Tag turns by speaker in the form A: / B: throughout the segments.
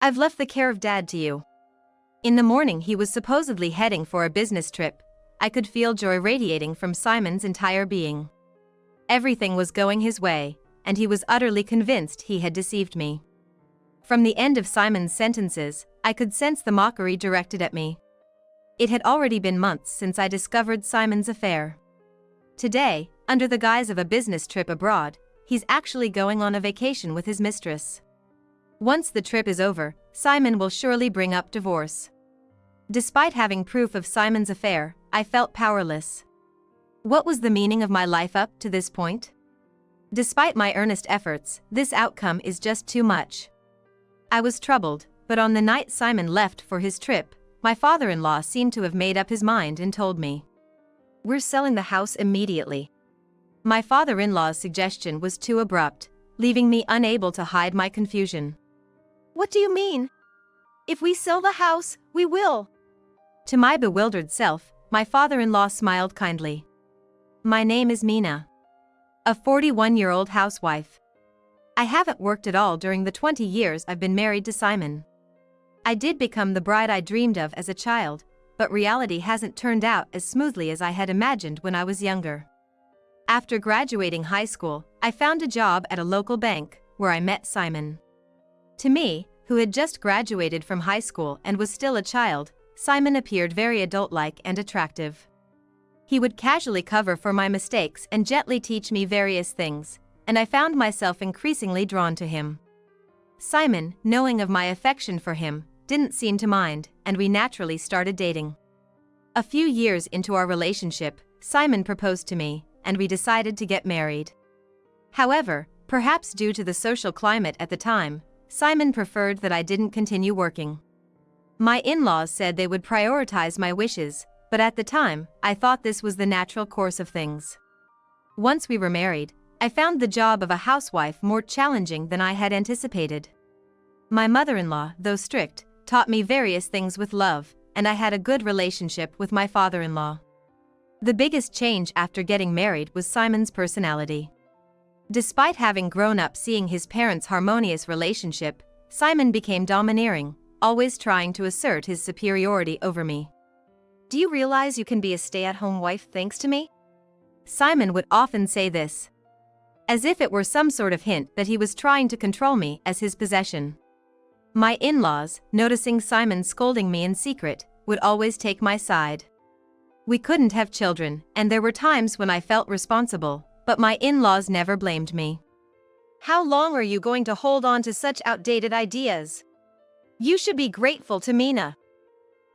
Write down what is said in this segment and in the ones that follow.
A: I've left the care of Dad to you." In the morning he was supposedly heading for a business trip. I could feel joy radiating from Simon's entire being. Everything was going his way, and he was utterly convinced he had deceived me. From the end of Simon's sentences, I could sense the mockery directed at me. It had already been months since I discovered Simon's affair. Today, under the guise of a business trip abroad, he's actually going on a vacation with his mistress. Once the trip is over, Simon will surely bring up divorce. Despite having proof of Simon's affair, I felt powerless. What was the meaning of my life up to this point? Despite my earnest efforts, this outcome is just too much. I was troubled, but on the night Simon left for his trip, my father-in-law seemed to have made up his mind and told me, "We're selling the house immediately." My father-in-law's suggestion was too abrupt, leaving me unable to hide my confusion.
B: "What do you mean? If we sell the house, we will."
A: To my bewildered self, my father-in-law smiled kindly. "My name is Mina. A 41-year-old housewife. I haven't worked at all during the 20 years I've been married to Simon. I did become the bride I dreamed of as a child, but reality hasn't turned out as smoothly as I had imagined when I was younger. After graduating high school, I found a job at a local bank, where I met Simon. To me, who had just graduated from high school and was still a child, Simon appeared very adult-like and attractive. He would casually cover for my mistakes and gently teach me various things, and I found myself increasingly drawn to him. Simon, knowing of my affection for him, didn't seem to mind, and we naturally started dating. A few years into our relationship, Simon proposed to me, and we decided to get married. However, perhaps due to the social climate at the time, Simon preferred that I didn't continue working. My in-laws said they would prioritize my wishes, but at the time, I thought this was the natural course of things. Once we were married, I found the job of a housewife more challenging than I had anticipated. My mother-in-law, though strict, taught me various things with love, and I had a good relationship with my father-in-law. The biggest change after getting married was Simon's personality. Despite having grown up seeing his parents' harmonious relationship, Simon became domineering, always trying to assert his superiority over me.
B: "Do you realize you can be a stay-at-home wife thanks to me?"
A: Simon would often say this, as if it were some sort of hint that he was trying to control me as his possession. My in-laws, noticing Simon scolding me in secret, would always take my side. We couldn't have children, and there were times when I felt responsible, but my in-laws never blamed me.
B: "How long are you going to hold on to such outdated ideas? You should be grateful to Mina."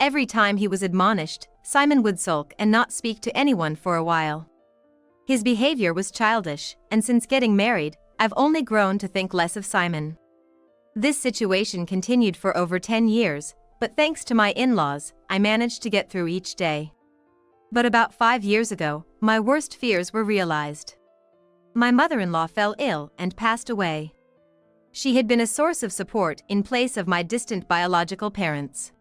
A: Every time he was admonished, Simon would sulk and not speak to anyone for a while. His behavior was childish, and since getting married, I've only grown to think less of Simon. This situation continued for over 10 years, but thanks to my in-laws, I managed to get through each day. But about 5 years ago, my worst fears were realized. My mother-in-law fell ill and passed away. She had been a source of support in place of my distant biological parents.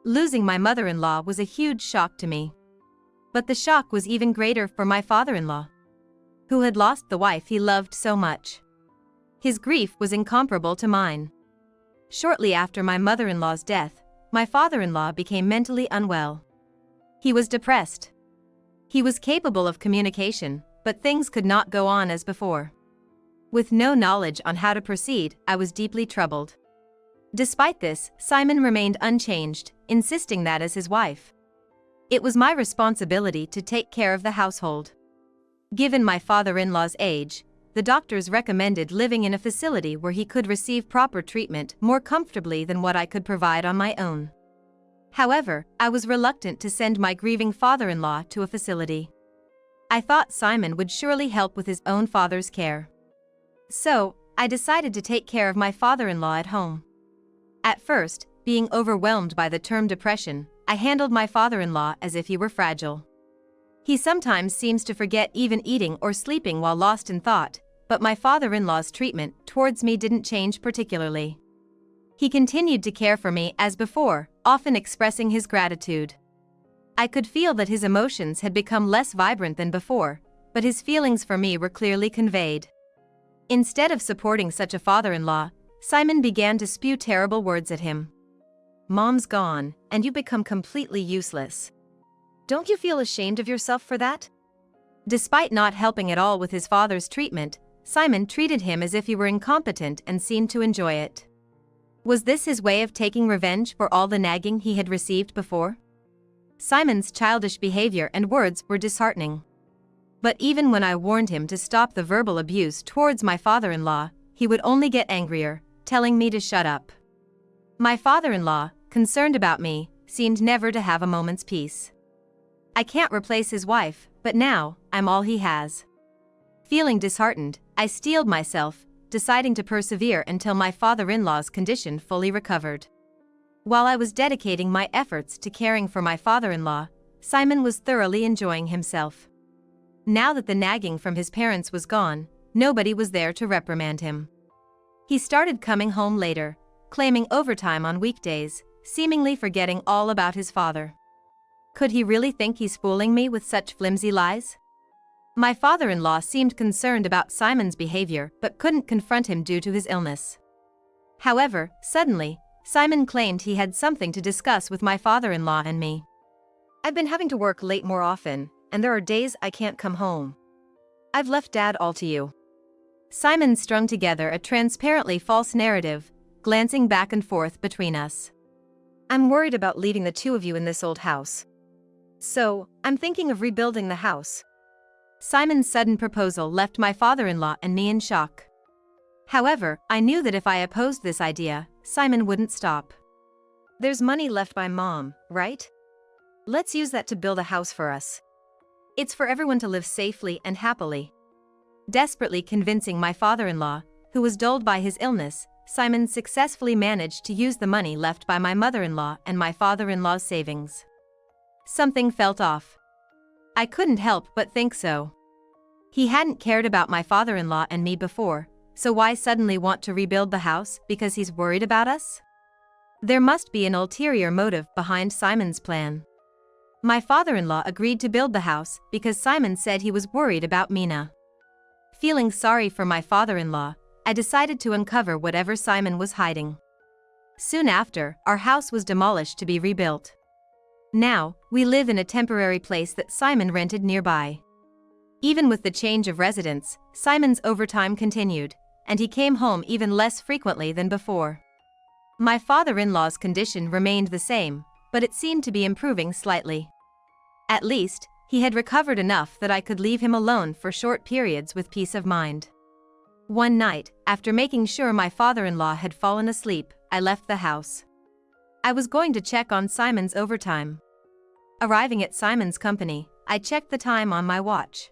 A: Losing my mother-in-law was a huge shock to me. But the shock was even greater for my father-in-law, who had lost the wife he loved so much. His grief was incomparable to mine. Shortly after my mother-in-law's death, my father-in-law became mentally unwell. He was depressed. He was capable of communication, but things could not go on as before. With no knowledge on how to proceed, I was deeply troubled. Despite this, Simon remained unchanged, insisting that as his wife, it was my responsibility to take care of the household. Given my father-in-law's age, the doctors recommended living in a facility where he could receive proper treatment more comfortably than what I could provide on my own. However, I was reluctant to send my grieving father-in-law to a facility. I thought Simon would surely help with his own father's care. So, I decided to take care of my father-in-law at home. At first, being overwhelmed by the term depression, I handled my father-in-law as if he were fragile. He sometimes seems to forget even eating or sleeping while lost in thought, but my father-in-law's treatment towards me didn't change particularly. He continued to care for me as before, often expressing his gratitude. I could feel that his emotions had become less vibrant than before, but his feelings for me were clearly conveyed. Instead of supporting such a father-in-law, Simon began to spew terrible words at him. "Mom's gone, and you become completely useless.
B: Don't you feel ashamed of yourself for that?"
A: Despite not helping at all with his father's treatment, Simon treated him as if he were incompetent and seemed to enjoy it. Was this his way of taking revenge for all the nagging he had received before? Simon's childish behavior and words were disheartening. But even when I warned him to stop the verbal abuse towards my father-in-law, he would only get angrier, telling me to shut up. My father-in-law, concerned about me, seemed never to have a moment's peace. I can't replace his wife, but now, I'm all he has. Feeling disheartened, I steeled myself, deciding to persevere until my father-in-law's condition fully recovered. While I was dedicating my efforts to caring for my father-in-law, Simon was thoroughly enjoying himself. Now that the nagging from his parents was gone, nobody was there to reprimand him. He started coming home later, claiming overtime on weekdays, seemingly forgetting all about his father. Could he really think he's fooling me with such flimsy lies? My father-in-law seemed concerned about Simon's behavior but couldn't confront him due to his illness. However, suddenly, Simon claimed he had something to discuss with my father-in-law and me.
B: "I've been having to work late more often, and there are days I can't come home. I've left Dad all to you."
A: Simon strung together a transparently false narrative, glancing back and forth between us.
B: "I'm worried about leaving the two of you in this old house. So, I'm thinking of rebuilding the house."
A: Simon's sudden proposal left my father-in-law and me in shock. However, I knew that if I opposed this idea, Simon wouldn't stop.
B: "There's money left by Mom, right? Let's use that to build a house for us. It's for everyone to live safely and happily."
A: Desperately convincing my father-in-law, who was dulled by his illness, Simon successfully managed to use the money left by my mother-in-law and my father-in-law's savings. Something felt off. I couldn't help but think so. He hadn't cared about my father-in-law and me before, so why suddenly want to rebuild the house because he's worried about us? There must be an ulterior motive behind Simon's plan. My father-in-law agreed to build the house because Simon said he was worried about Mina. Feeling sorry for my father-in-law, I decided to uncover whatever Simon was hiding. Soon after, our house was demolished to be rebuilt. Now, we live in a temporary place that Simon rented nearby. Even with the change of residence, Simon's overtime continued, and he came home even less frequently than before. My father-in-law's condition remained the same, but it seemed to be improving slightly. At least, he had recovered enough that I could leave him alone for short periods with peace of mind. One night, after making sure my father-in-law had fallen asleep, I left the house. I was going to check on Simon's overtime. Arriving at Simon's company, I checked the time on my watch.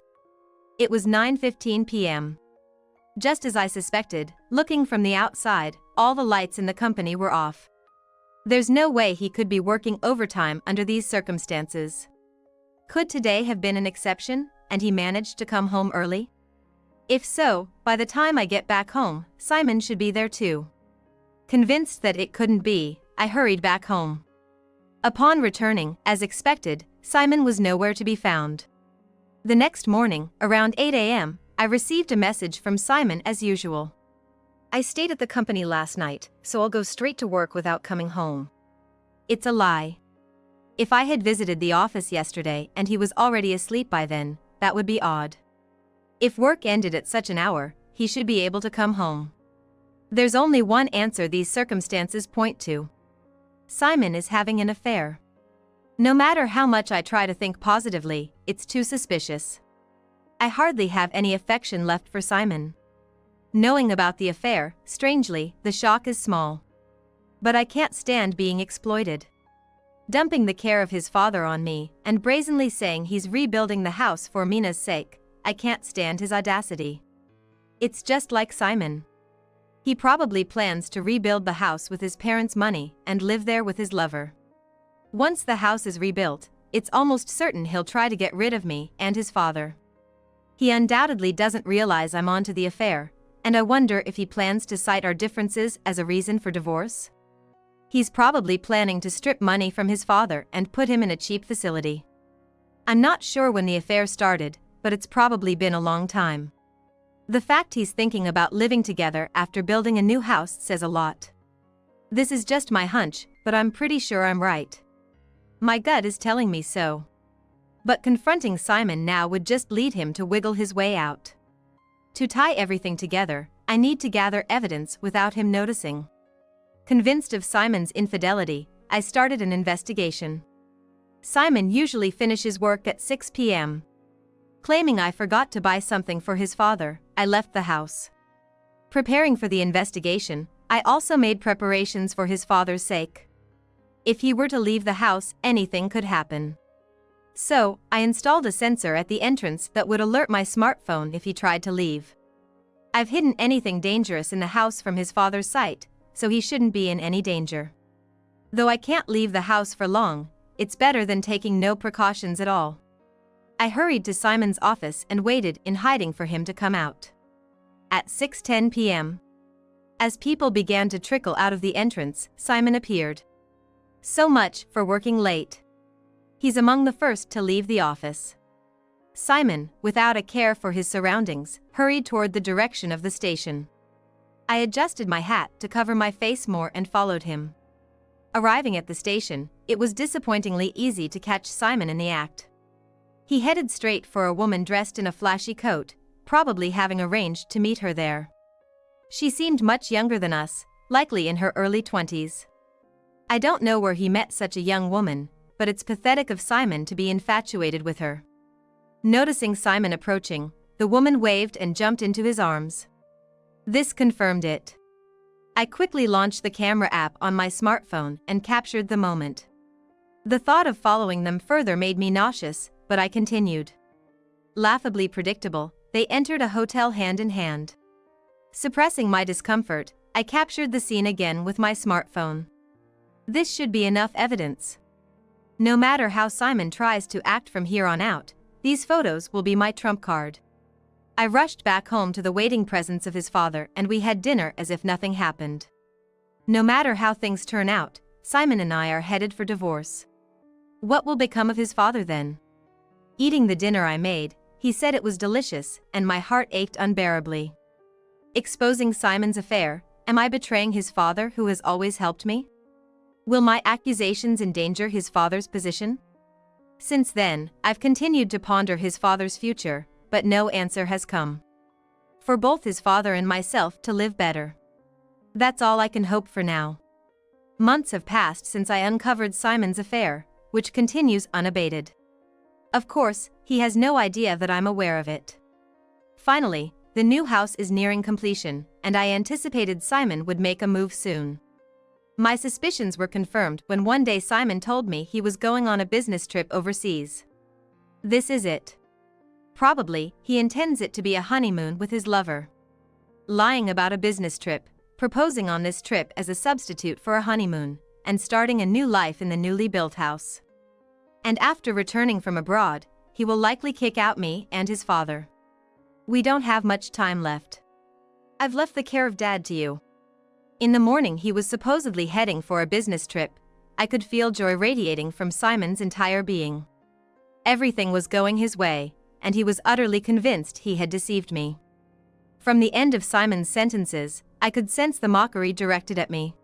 A: It was 9:15 p.m. Just as I suspected, looking from the outside, all the lights in the company were off. There's no way he could be working overtime under these circumstances. Could today have been an exception, and he managed to come home early? If so, by the time I get back home, Simon should be there too. Convinced that it couldn't be, I hurried back home. Upon returning, as expected, Simon was nowhere to be found. The next morning, around 8 a.m., I received a message from Simon as usual.
B: "I stayed at the company last night, so I'll go straight to work without coming home."
A: It's a lie. If I had visited the office yesterday and he was already asleep by then, that would be odd. If work ended at such an hour, he should be able to come home. There's only one answer these circumstances point to. Simon is having an affair. No matter how much I try to think positively, it's too suspicious. I hardly have any affection left for Simon. Knowing about the affair, strangely, the shock is small. But I can't stand being exploited. Dumping the care of his father on me, and brazenly saying he's rebuilding the house for Mina's sake, I can't stand his audacity. It's just like Simon. He probably plans to rebuild the house with his parents' money and live there with his lover. Once the house is rebuilt, it's almost certain he'll try to get rid of me and his father. He undoubtedly doesn't realize I'm onto the affair, and I wonder if he plans to cite our differences as a reason for divorce. He's probably planning to strip money from his father and put him in a cheap facility. I'm not sure when the affair started, but it's probably been a long time. The fact he's thinking about living together after building a new house says a lot. This is just my hunch, but I'm pretty sure I'm right. My gut is telling me so. But confronting Simon now would just lead him to wiggle his way out. To tie everything together, I need to gather evidence without him noticing. Convinced of Simon's infidelity, I started an investigation. Simon usually finishes work at 6 p.m. Claiming I forgot to buy something for his father, I left the house. Preparing for the investigation, I also made preparations for his father's sake. If he were to leave the house, anything could happen. So, I installed a sensor at the entrance that would alert my smartphone if he tried to leave. I've hidden anything dangerous in the house from his father's sight, so he shouldn't be in any danger. Though I can't leave the house for long, it's better than taking no precautions at all. I hurried to Simon's office and waited in hiding for him to come out. At 6:10 p.m. As people began to trickle out of the entrance, Simon appeared. So much for working late. He's among the first to leave the office. Simon, without a care for his surroundings, hurried toward the direction of the station. I adjusted my hat to cover my face more and followed him. Arriving at the station, it was disappointingly easy to catch Simon in the act. He headed straight for a woman dressed in a flashy coat, probably having arranged to meet her there. She seemed much younger than us, likely in her early 20s. I don't know where he met such a young woman, but it's pathetic of Simon to be infatuated with her. Noticing Simon approaching, the woman waved and jumped into his arms. This confirmed it. I quickly launched the camera app on my smartphone and captured the moment. The thought of following them further made me nauseous, but I continued. Laughably predictable, they entered a hotel hand in hand. Suppressing my discomfort, I captured the scene again with my smartphone. This should be enough evidence. No matter how Simon tries to act from here on out, these photos will be my trump card. I rushed back home to the waiting presence of his father and we had dinner as if nothing happened. No matter how things turn out, Simon and I are headed for divorce. What will become of his father then? Eating the dinner I made, he said it was delicious and my heart ached unbearably. Exposing Simon's affair, am I betraying his father who has always helped me? Will my accusations endanger his father's position? Since then, I've continued to ponder his father's future, but no answer has come. For both his father and myself to live better. That's all I can hope for now. Months have passed since I uncovered Simon's affair, which continues unabated. Of course, he has no idea that I'm aware of it. Finally, the new house is nearing completion, and I anticipated Simon would make a move soon. My suspicions were confirmed when one day Simon told me he was going on a business trip overseas. This is it. Probably, he intends it to be a honeymoon with his lover. Lying about a business trip, proposing on this trip as a substitute for a honeymoon, and starting a new life in the newly built house. And after returning from abroad, he will likely kick out me and his father. We don't have much time left. I've left the care of Dad to you. In the morning he was supposedly heading for a business trip. I could feel joy radiating from Simon's entire being. Everything was going his way, and he was utterly convinced he had deceived me. From the end of Simon's sentences, I could sense the mockery directed at me.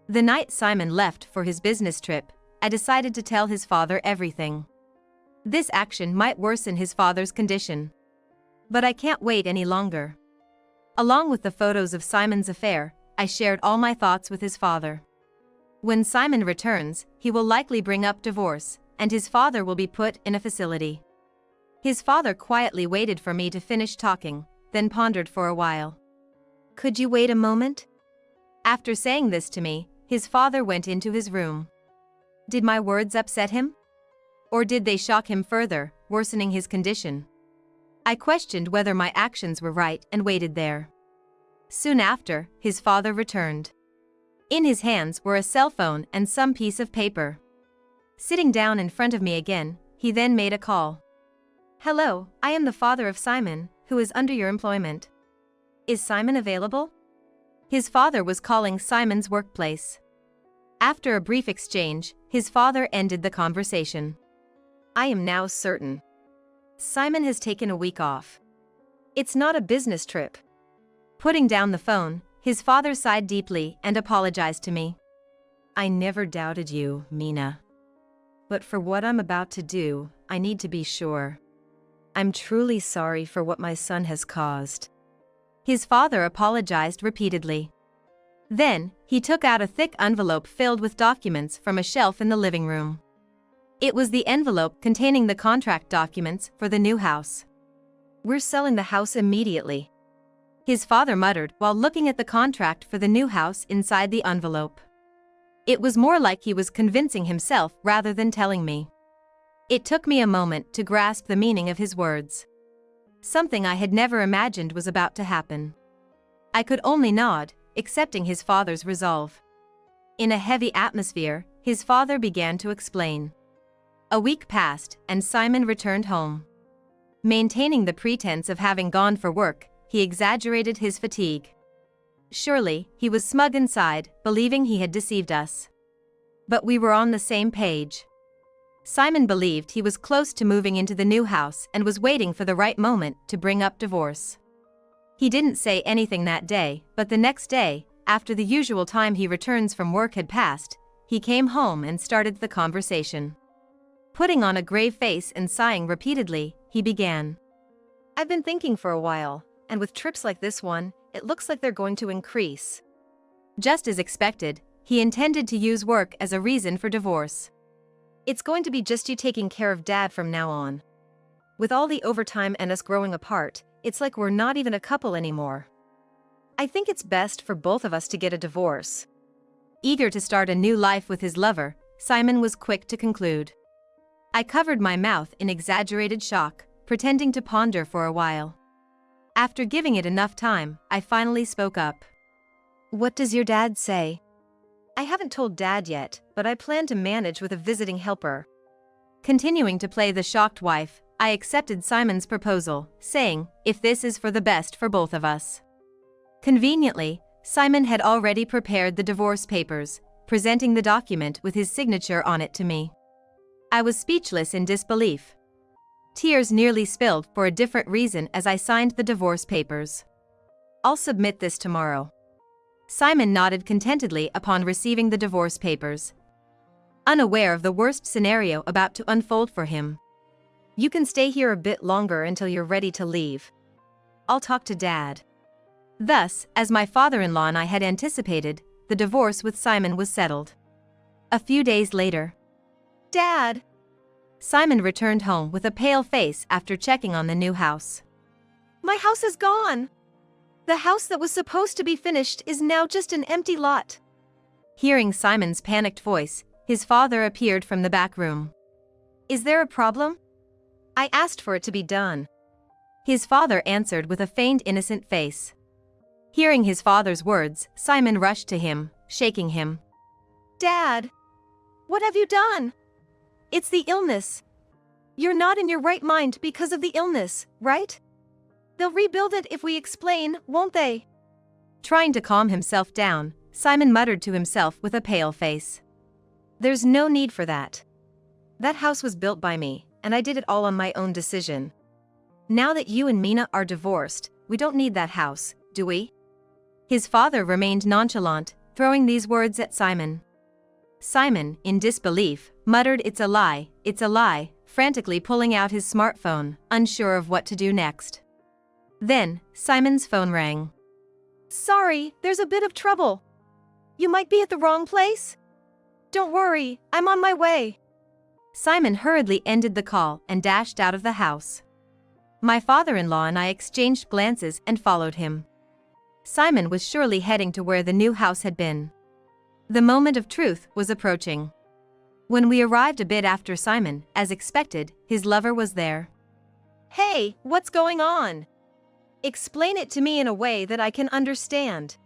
A: The night Simon left for his business trip, I decided to tell his father everything. This action might worsen his father's condition. But I can't wait any longer. Along with the photos of Simon's affair, I shared all my thoughts with his father. When Simon returns, he will likely bring up divorce, and his father will be put in a facility. His father quietly waited for me to finish talking, then pondered for a while. Could you wait a moment? After saying this to me, his father went into his room. Did my words upset him? Or did they shock him further, worsening his condition? I questioned whether my actions were right and waited there. Soon after, his father returned. In his hands were a cell phone and some piece of paper. Sitting down in front of me again, he then made a call. Hello, I am the father of Simon, who is under your employment. Is Simon available? His father was calling Simon's workplace. After a brief exchange, his father ended the conversation. I am now certain. Simon has taken a week off.
B: It's not a business trip. Putting down the phone, his father sighed deeply and apologized to me. I never doubted you, Mina. But for what I'm about to do, I need to be sure. I'm truly sorry for what my son has caused. His father apologized repeatedly. Then, he took out a thick envelope filled with documents from a shelf in the living room. It was the envelope containing the contract documents for the new house. We're selling the house immediately, his father muttered while looking at the contract for the new house inside the envelope. It was more like he was convincing himself rather than telling me. It took me a moment to grasp the meaning of his words. Something I had never imagined was about to happen. I could only nod, accepting his father's resolve. In a heavy atmosphere, his father began to explain. A week passed, and Simon returned home. Maintaining the pretense of having gone for work, he exaggerated his fatigue. Surely, he was smug inside, believing he had deceived us. But we were on the same page. Simon believed he was close to moving into the new house and was waiting for the right moment to bring up divorce. He didn't say anything that day, but the next day, after the usual time he returns from work had passed, he came home and started the conversation. Putting on a grave face and sighing repeatedly, he began. I've been thinking for a while, and with trips like this one, it looks like they're going to increase. Just as expected, he intended to use work as a reason for divorce. It's going to be just you taking care of Dad from now on. With all the overtime and us growing apart, it's like we're not even a couple anymore. I think it's best for both of us to get a divorce. Eager to start a new life with his lover, Simon was quick to conclude. I covered my mouth in exaggerated shock, pretending to ponder for a while. After giving it enough time, I finally spoke up. What does your dad say? I haven't told Dad yet, but I plan to manage with a visiting helper. Continuing to play the shocked wife, I accepted Simon's proposal, saying, if this is for the best for both of us. Conveniently, Simon had already prepared the divorce papers, presenting the document with his signature on it to me. I was speechless in disbelief. Tears nearly spilled for a different reason as I signed the divorce papers. I'll submit this tomorrow. Simon nodded contentedly upon receiving the divorce papers, unaware of the worst scenario about to unfold for him. You can stay here a bit longer until you're ready to leave. I'll talk to Dad. Thus, as my father-in-law and I had anticipated, the divorce with Simon was settled. A few days later, Dad! Simon returned home with a pale face after checking on the new house. My house is gone! The house that was supposed to be finished is now just an empty lot. Hearing Simon's panicked voice, his father appeared from the back room. Is there a problem? I asked for it to be done. His father answered with a feigned innocent face. Hearing his father's words, Simon rushed to him, shaking him. Dad! What have you done? It's the illness. You're not in your right mind because of the illness, right? They'll rebuild it if we explain, won't they? Trying to calm himself down, Simon muttered to himself with a pale face. There's no need for that. That house was built by me, and I did it all on my own decision. Now that you and Mina are divorced, we don't need that house, do we? His father remained nonchalant, throwing these words at Simon. Simon, in disbelief, muttered it's a lie, frantically pulling out his smartphone, unsure of what to do next. Then, Simon's phone rang. Sorry, there's a bit of trouble. You might be at the wrong place? Don't worry, I'm on my way. Simon hurriedly ended the call and dashed out of the house. My father-in-law and I exchanged glances and followed him. Simon was surely heading to where the new house had been. The moment of truth was approaching. When we arrived a bit after Simon, as expected, his lover was there. Hey, what's going on? Explain it to me in a way that I can understand.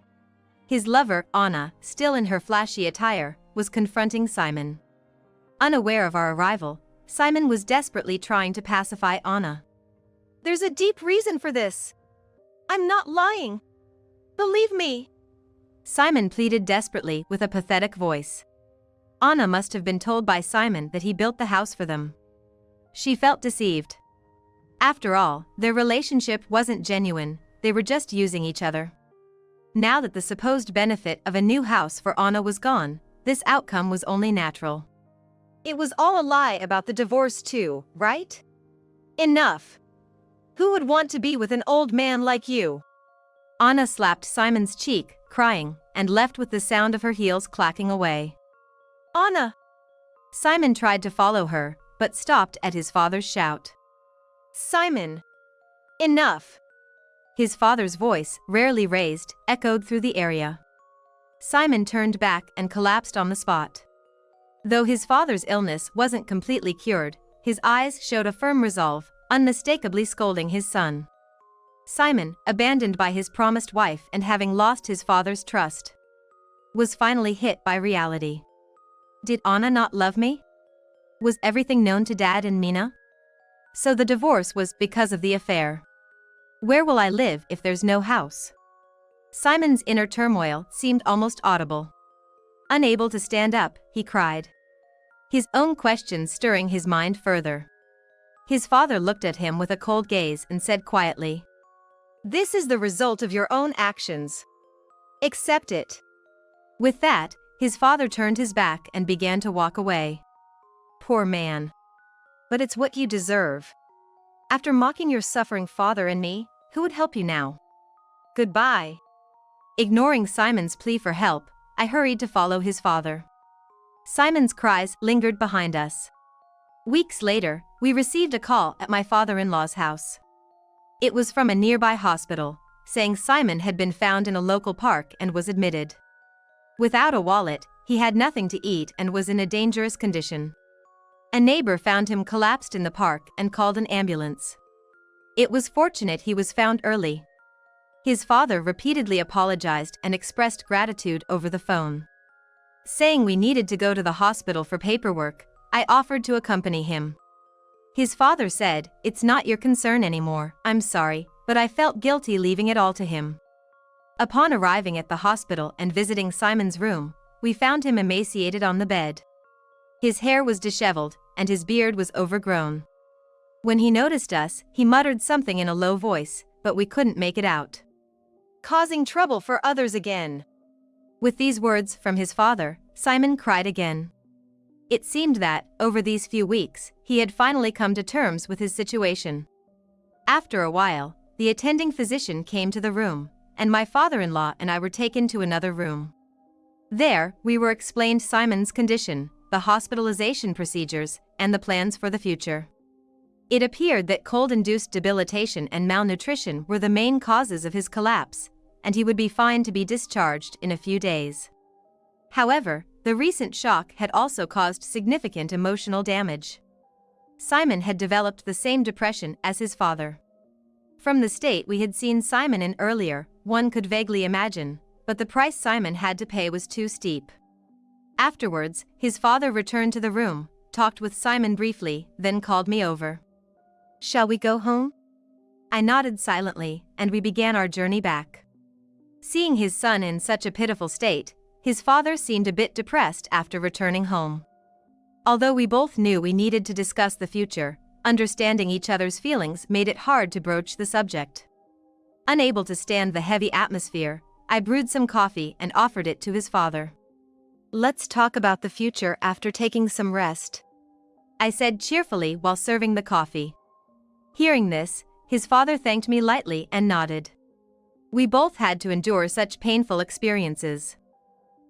B: His lover, Anna, still in her flashy attire, was confronting Simon. Unaware of our arrival, Simon was desperately trying to pacify Anna. There's a deep reason for this. I'm not lying. Believe me. Simon pleaded desperately with a pathetic voice. Anna must have been told by Simon that he built the house for them. She felt deceived.
A: After all, their relationship wasn't genuine, they were just using each other. Now that the supposed benefit of a new house for Anna was gone, this outcome was only natural.
B: It was all a lie about the divorce too, right? Enough. Who would want to be with an old man like you?
A: Anna slapped Simon's cheek, crying, and left with the sound of her heels clacking away.
B: Anna!
A: Simon tried to follow her, but stopped at his father's shout.
B: Simon! Enough!
A: His father's voice, rarely raised, echoed through the area. Simon turned back and collapsed on the spot. Though his father's illness wasn't completely cured, his eyes showed a firm resolve, unmistakably scolding his son. Simon, abandoned by his promised wife and having lost his father's trust, was finally hit by reality. Did Anna not love me? Was everything known to Dad and Mina? So the divorce was because of the affair. Where will I live if there's no house? Simon's inner turmoil seemed almost audible. Unable to stand up, he cried, his own questions stirring his mind further. His father looked at him with a cold gaze and said quietly,
B: "This is the result of your own actions. Accept it."
A: With that, his father turned his back and began to walk away.
B: Poor man. But it's what you deserve. After mocking your suffering father and me, who would help you now? Goodbye.
A: Ignoring Simon's plea for help, I hurried to follow his father. Simon's cries lingered behind us. Weeks later, we received a call at my father-in-law's house. It was from a nearby hospital, saying Simon had been found in a local park and was admitted. Without a wallet, he had nothing to eat and was in a dangerous condition. A neighbor found him collapsed in the park and called an ambulance. It was fortunate he was found early. His father repeatedly apologized and expressed gratitude over the phone. Saying we needed to go to the hospital for paperwork, I offered to accompany him. His father said, "It's not your concern anymore, I'm sorry, but I felt guilty leaving it all to him." Upon arriving at the hospital and visiting Simon's room, we found him emaciated on the bed. His hair was disheveled, and his beard was overgrown. When he noticed us, he muttered something in a low voice, but we couldn't make it out.
B: "Causing trouble for others again."
A: With these words from his father, Simon cried again. It seemed that, over these few weeks, he had finally come to terms with his situation. After a while, the attending physician came to the room, and my father-in-law and I were taken to another room. There, we were explained Simon's condition, the hospitalization procedures, and the plans for the future. It appeared that cold-induced debilitation and malnutrition were the main causes of his collapse, and he would be fine to be discharged in a few days. However, the recent shock had also caused significant emotional damage. Simon had developed the same depression as his father. From the state we had seen Simon in earlier, one could vaguely imagine, but the price Simon had to pay was too steep. Afterwards, his father returned to the room, talked with Simon briefly, then called me over.
B: "Shall we go home?"
A: I nodded silently, and we began our journey back. Seeing his son in such a pitiful state, his father seemed a bit depressed after returning home. Although we both knew we needed to discuss the future, understanding each other's feelings made it hard to broach the subject. Unable to stand the heavy atmosphere, I brewed some coffee and offered it to his father.
B: "Let's talk about the future after taking some rest,"
A: I said cheerfully while serving the coffee. Hearing this, his father thanked me lightly and nodded. We both had to endure such painful experiences.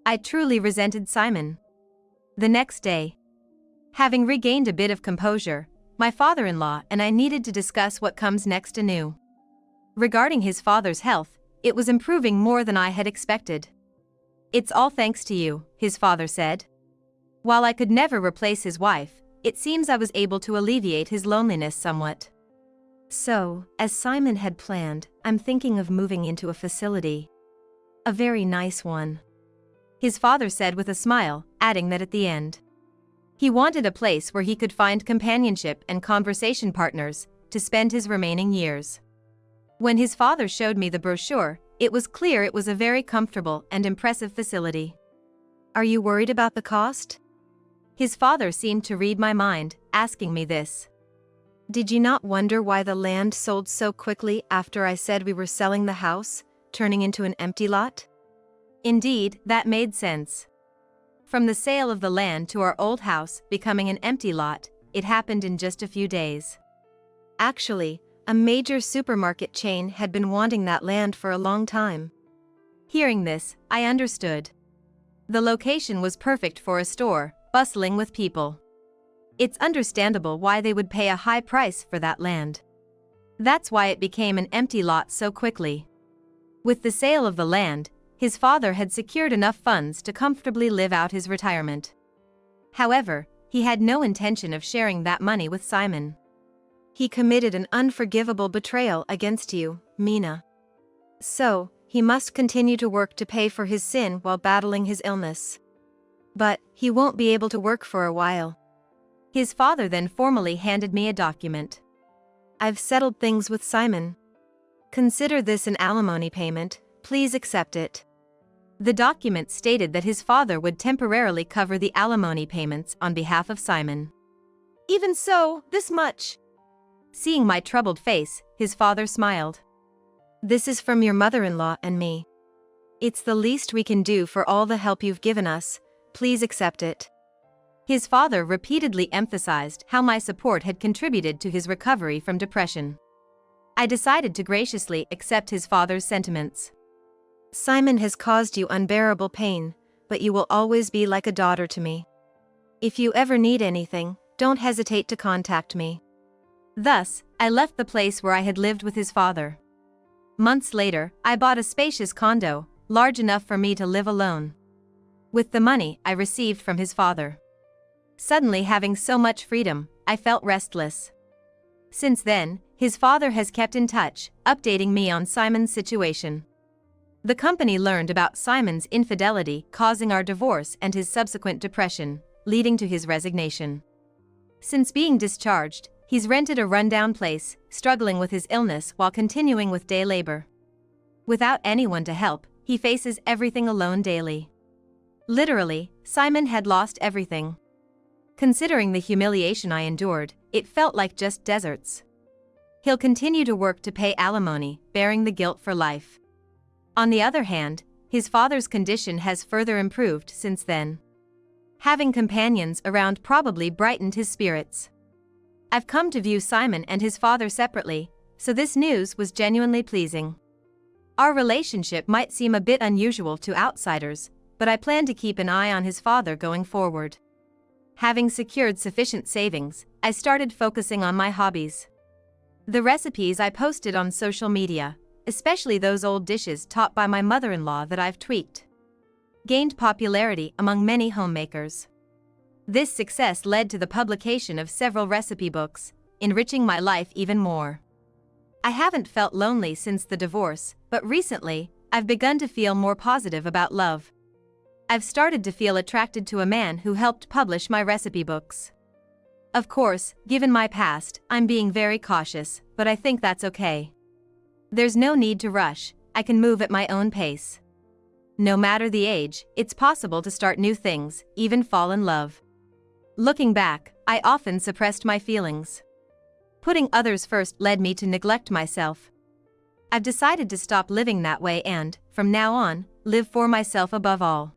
A: I truly resented Simon. The next day, having regained a bit of composure, my father-in-law and I needed to discuss what comes next anew. Regarding his father's health, it was improving more than I had expected. "It's all thanks to you," his father said. While I could never replace his wife, it seems I was able to alleviate his loneliness somewhat.
B: "So, as Simon had planned, I'm thinking of moving into a facility. A very nice one,"
A: his father said with a smile, adding that at the end, he wanted a place where he could find companionship and conversation partners to spend his remaining years. When his father showed me the brochure, it was clear it was a very comfortable and impressive facility.
B: "Are you worried about the cost?"
A: His father seemed to read my mind, asking me this.
B: Did you not wonder why the land sold so quickly after I said we were selling the house, turning into an empty lot?
A: Indeed, that made sense. From the sale of the land to our old house becoming an empty lot, it happened in just a few days.
B: Actually, a major supermarket chain had been wanting that land for a long time.
A: Hearing this, I understood. The location was perfect for a store, bustling with people. It's understandable why they would pay a high price for that land. That's why it became an empty lot so quickly. With the sale of the land, his father had secured enough funds to comfortably live out his retirement. However, he had no intention of sharing that money with Simon.
B: He committed an unforgivable betrayal against you, Mina. So, he must continue to work to pay for his sin while battling his illness. But, he won't be able to work for a while.
A: His father then formally handed me a document.
B: I've settled things with Simon. Consider this an alimony payment, please accept it.
A: The document stated that his father would temporarily cover the alimony payments on behalf of Simon.
B: Even so, this much.
A: Seeing my troubled face, his father smiled.
B: This is from your mother-in-law and me. It's the least we can do for all the help you've given us, please accept it.
A: His father repeatedly emphasized how my support had contributed to his recovery from depression. I decided to graciously accept his father's sentiments.
B: Simon has caused you unbearable pain, but you will always be like a daughter to me. If you ever need anything, don't hesitate to contact me.
A: Thus, I left the place where I had lived with his father. Months later, I bought a spacious condo, large enough for me to live alone. With the money I received from his father. Suddenly having so much freedom, I felt restless. Since then, his father has kept in touch, updating me on Simon's situation. The company learned about Simon's infidelity causing our divorce and his subsequent depression, leading to his resignation. Since being discharged, he's rented a rundown place, struggling with his illness while continuing with day labor. Without anyone to help, he faces everything alone daily. Literally, Simon had lost everything. Considering the humiliation I endured, it felt like just deserts. He'll continue to work to pay alimony, bearing the guilt for life. On the other hand, his father's condition has further improved since then. Having companions around probably brightened his spirits. I've come to view Simon and his father separately, so this news was genuinely pleasing. Our relationship might seem a bit unusual to outsiders, but I plan to keep an eye on his father going forward. Having secured sufficient savings, I started focusing on my hobbies. The recipes I posted on social media, especially those old dishes taught by my mother-in-law that I've tweaked, gained popularity among many homemakers. This success led to the publication of several recipe books, enriching my life even more. I haven't felt lonely since the divorce, but recently, I've begun to feel more positive about love. I've started to feel attracted to a man who helped publish my recipe books. Of course, given my past, I'm being very cautious, but I think that's okay. There's no need to rush, I can move at my own pace. No matter the age, it's possible to start new things, even fall in love. Looking back, I often suppressed my feelings. Putting others first led me to neglect myself. I've decided to stop living that way and, from now on, live for myself above all.